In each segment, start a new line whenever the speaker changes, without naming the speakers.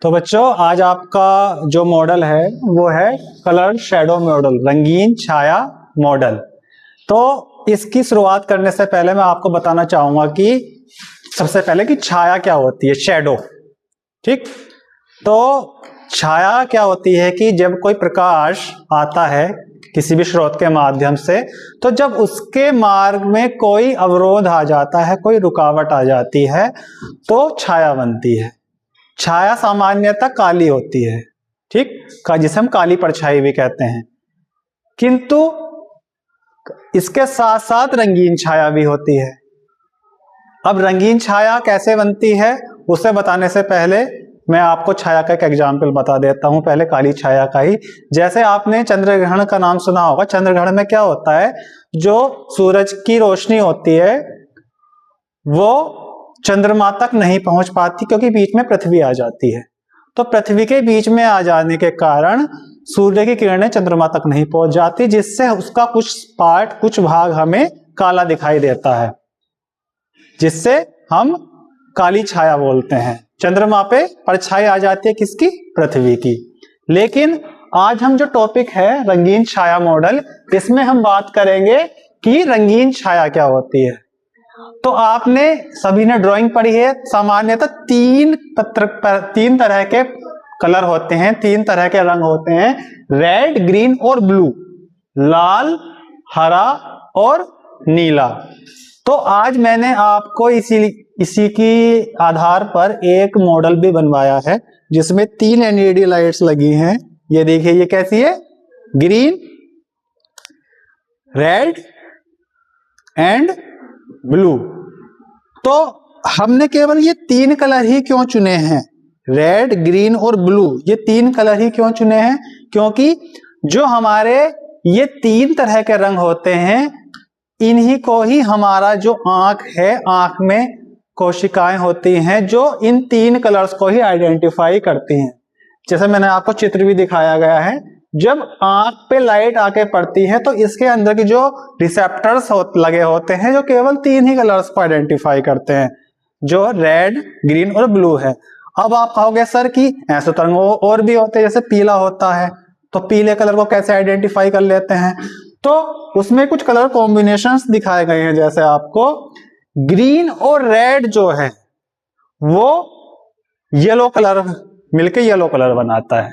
तो बच्चों आज आपका जो मॉडल है वो है कलर शैडो मॉडल, रंगीन छाया मॉडल। तो इसकी शुरुआत करने से पहले मैं आपको बताना चाहूंगा कि सबसे पहले कि छाया क्या होती है, शैडो। ठीक, तो छाया क्या होती है कि जब कोई प्रकाश आता है किसी भी स्रोत के माध्यम से, तो जब उसके मार्ग में कोई अवरोध आ जाता है, कोई रुकावट आ जाती है, तो छाया बनती है। छाया सामान्यतः काली होती है, ठीक, जिसे हम काली परछाई भी कहते हैं। किंतु इसके साथ साथ रंगीन छाया भी होती है। अब रंगीन छाया कैसे बनती है उसे बताने से पहले मैं आपको छाया का एक एग्जाम्पल बता देता हूं, पहले काली छाया का ही। जैसे आपने चंद्रग्रहण का नाम सुना होगा। चंद्रग्रहण में क्या होता है, जो सूरज की रोशनी होती है वो चंद्रमा तक नहीं पहुंच पाती क्योंकि बीच में पृथ्वी आ जाती है। तो पृथ्वी के बीच में आ जाने के कारण सूर्य की किरणें चंद्रमा तक नहीं पहुंच जाती, जिससे उसका कुछ भाग हमें काला दिखाई देता है, जिससे हम काली छाया बोलते हैं। चंद्रमा पे परछाई आ जाती है किसकी, पृथ्वी की। लेकिन आज हम जो टॉपिक है रंगीन छाया मॉडल, इसमें हम बात करेंगे कि रंगीन छाया क्या होती है। तो आपने सभी ने ड्राइंग पढ़ी है। सामान्यतः तीन तरह के कलर होते हैं, तीन तरह के रंग होते हैं, रेड, ग्रीन और ब्लू, लाल, हरा और नीला। तो आज मैंने आपको इसी की आधार पर एक मॉडल भी बनवाया है जिसमें 3 LED लाइट्स लगी हैं। ये देखिए, ये कैसी है, ग्रीन, रेड एंड ब्लू। तो हमने केवल ये 3 कलर ही क्यों चुने हैं, रेड, ग्रीन और ब्लू, ये 3 कलर ही क्यों चुने हैं? क्योंकि जो हमारे ये 3 तरह के रंग होते हैं, इन्हीं को ही हमारा जो आंख है, आंख में कोशिकाएं होती हैं जो इन 3 कलर्स को ही आइडेंटिफाई करती हैं। जैसे मैंने आपको चित्र भी दिखाया गया है, जब आंख पे लाइट आके पड़ती है तो इसके अंदर की जो रिसेप्टर्स लगे होते हैं जो केवल 3 ही कलर्स को आइडेंटिफाई करते हैं, जो रेड, ग्रीन और ब्लू है। अब आप कहोगे सर कि ऐसे तो रंग और भी होते हैं, जैसे पीला होता है, तो पीले कलर को कैसे आइडेंटिफाई कर लेते हैं? तो उसमें कुछ कलर कॉम्बिनेशंस दिखाए गए हैं। जैसे आपको ग्रीन और रेड जो है वो येलो कलर मिलके येलो कलर बनाता है।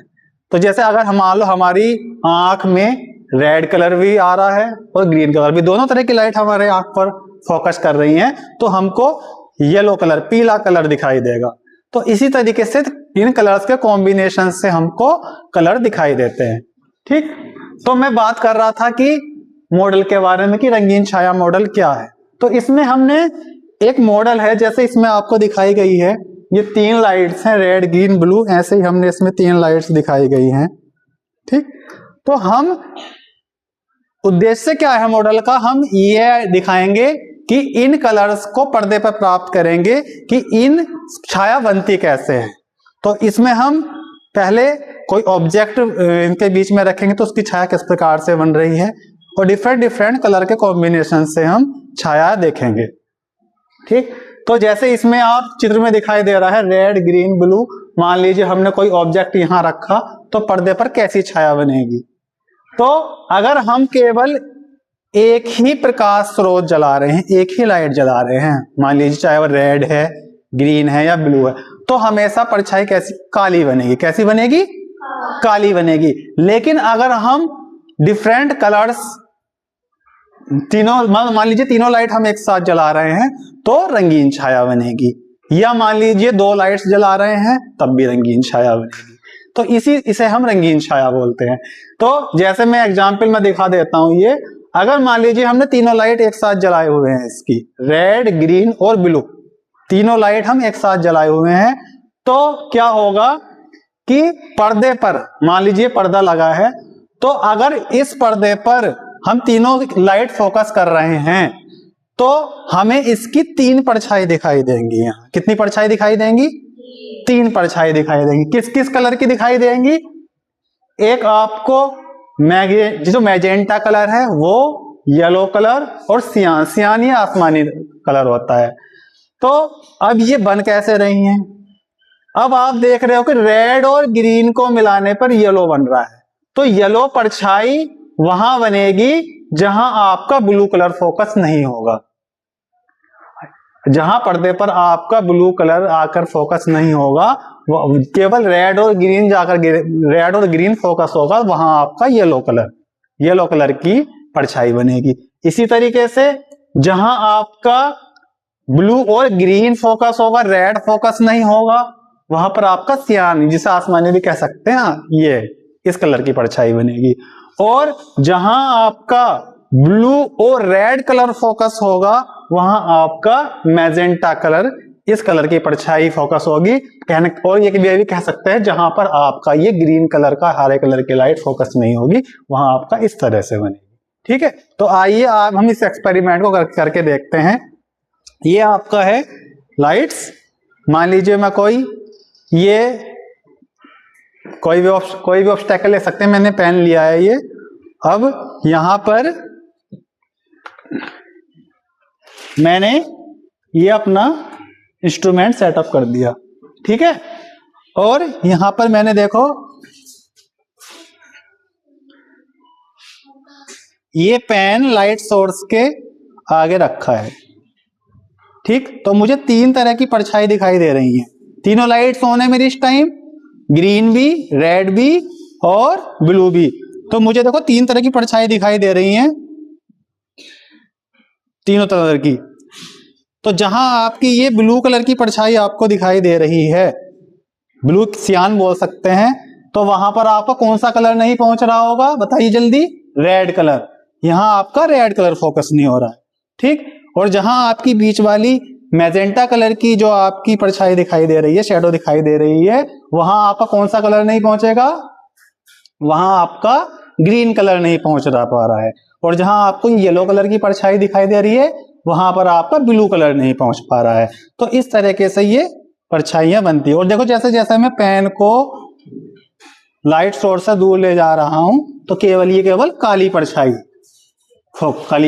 तो जैसे अगर मान लो हमारी आंख में रेड कलर भी आ रहा है और ग्रीन कलर भी, दोनों तरह की लाइट हमारे आंख पर फोकस कर रही हैं, तो हमको येलो कलर, पीला कलर दिखाई देगा। तो इसी तरीके से इन कलर्स के कॉम्बिनेशन से हमको कलर दिखाई देते हैं। ठीक, तो मैं बात कर रहा था कि मॉडल के बारे में कि रंगीन छाया मॉडल क्या है। तो इसमें हमने एक मॉडल है, जैसे इसमें आपको दिखाई गई है, ये 3 लाइट्स हैं, रेड, ग्रीन, ब्लू, ऐसे ही हमने इसमें 3 लाइट्स दिखाई गई हैं। ठीक, तो हम उद्देश्य क्या है मॉडल का, हम ये दिखाएंगे कि इन कलर्स को पर्दे पर प्राप्त करेंगे कि इन छाया बनती कैसे है। तो इसमें हम पहले कोई ऑब्जेक्ट इनके बीच में रखेंगे तो उसकी छाया किस प्रकार से बन रही है, और डिफरेंट कलर के कॉम्बिनेशन से हम छाया देखेंगे। ठीक, तो जैसे इसमें आप चित्र में दिखाई दे रहा है रेड, ग्रीन, ब्लू। मान लीजिए हमने कोई ऑब्जेक्ट यहां रखा तो पर्दे पर कैसी छाया बनेगी। तो अगर हम केवल एक ही प्रकाश स्रोत जला रहे हैं, एक ही लाइट जला रहे हैं, मान लीजिए चाहे वो रेड है, ग्रीन है या ब्लू है, तो हमेशा परछाई कैसी, काली बनेगी। कैसी बनेगी? काली बनेगी। लेकिन अगर हम डिफरेंट कलर्स तीनों, मान लीजिए तीनों लाइट हम एक साथ जला रहे हैं तो रंगीन छाया बनेगी, या मान लीजिए 2 लाइट्स जला रहे हैं तब भी रंगीन छाया बनेगी। तो इसे हम रंगीन छाया बोलते हैं। तो जैसे मैं एग्जांपल में दिखा देता हूं, ये अगर मान लीजिए हमने तीनों लाइट एक साथ जलाए हुए हैं, इसकी रेड, ग्रीन और ब्लू, तीनों लाइट हम एक साथ जलाए हुए हैं, तो क्या होगा कि पर्दे पर, मान लीजिए पर्दा लगा है, तो अगर इस पर्दे पर हम तीनों लाइट फोकस कर रहे हैं तो हमें इसकी 3 परछाई दिखाई देंगी। यहाँ कितनी परछाई दिखाई देंगी? 3 परछाई दिखाई देंगी। किस किस कलर की दिखाई देंगी? एक आपको जो मैजेंटा कलर है वो, येलो कलर और सियान या आसमानी कलर होता है। तो अब ये बन कैसे रही हैं? अब आप देख रहे हो कि रेड और ग्रीन को मिलाने पर येलो बन रहा है, तो येलो परछाई वहां बनेगी जहां आपका ब्लू कलर फोकस नहीं होगा। जहां पर्दे पर आपका ब्लू कलर आकर फोकस नहीं होगा, केवल रेड और ग्रीन फोकस होगा, वहां आपका येलो कलर की परछाई बनेगी। इसी तरीके से जहां आपका ब्लू और ग्रीन फोकस होगा, रेड फोकस नहीं होगा, वहां पर आपका सियान, जिसे आसमानी भी कह सकते हैं, ये इस कलर की परछाई बनेगी। और जहां आपका ब्लू और रेड कलर फोकस होगा, वहां आपका मैजेंटा कलर, इस कलर की परछाई फोकस होगी। और ये भी कह सकते हैं जहां पर आपका ये ग्रीन कलर का, हरे कलर की लाइट फोकस नहीं होगी, वहां आपका इस तरह से बनेगी। ठीक है, तो आइए आप हम इस एक्सपेरिमेंट को करके देखते हैं। ये आपका है लाइट्स। मान लीजिए मैं कोई भी ऑब्स्टेकल ले सकते हैं, मैंने पेन लिया है ये। अब यहां पर मैंने ये अपना इंस्ट्रूमेंट सेटअप कर दिया, ठीक है। और यहां पर मैंने देखो ये पेन लाइट सोर्स के आगे रखा है, ठीक। तो मुझे तीन तरह की परछाई दिखाई दे रही हैं। तीनों लाइट्स ऑन है मेरी इस टाइम, ग्रीन भी, रेड भी और ब्लू भी। तो मुझे देखो तीन तरह की परछाई दिखाई दे रही हैं, तीनों तरह की। तो जहां आपकी ये ब्लू कलर की परछाई आपको दिखाई दे रही है, ब्लू सियान बोल सकते हैं, तो वहां पर आपका कौन सा कलर नहीं पहुंच रहा होगा, बताइए जल्दी? Red colour. यहां आपका रेड कलर फोकस नहीं हो रहा है, ठीक। और जहां आपकी बीच वाली मैजेंटा कलर की जो आपकी परछाई दिखाई दे रही है, शेडो दिखाई दे रही है, वहां आपका कौन सा कलर नहीं पहुंचेगा, वहां आपका ग्रीन कलर नहीं पहुंच पा रहा है। और जहां आपको येलो कलर की परछाई दिखाई दे रही है, वहां पर आपका ब्लू कलर नहीं पहुंच पा रहा है। तो इस तरीके से ये परछाइयां बनती है। और देखो जैसे जैसे मैं पेन को लाइट सोर्स से दूर ले जा रहा हूं, तो केवल काली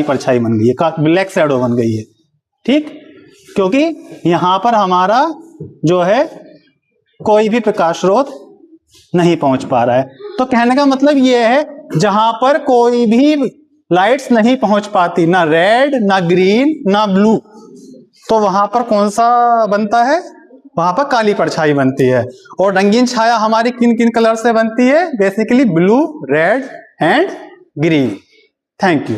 परछाई बन गई है, ब्लैक शैडो बन गई है, ठीक। क्योंकि यहां पर हमारा जो है कोई भी प्रकाश स्रोत नहीं पहुंच पा रहा है। तो कहने का मतलब ये है, जहां पर कोई भी लाइट्स नहीं पहुंच पाती, ना रेड, ना ग्रीन, ना ब्लू, तो वहां पर कौन सा बनता है, वहां पर काली परछाई बनती है। और रंगीन छाया हमारी किन किन कलर से बनती है? Basically blue, red and green. Thank you.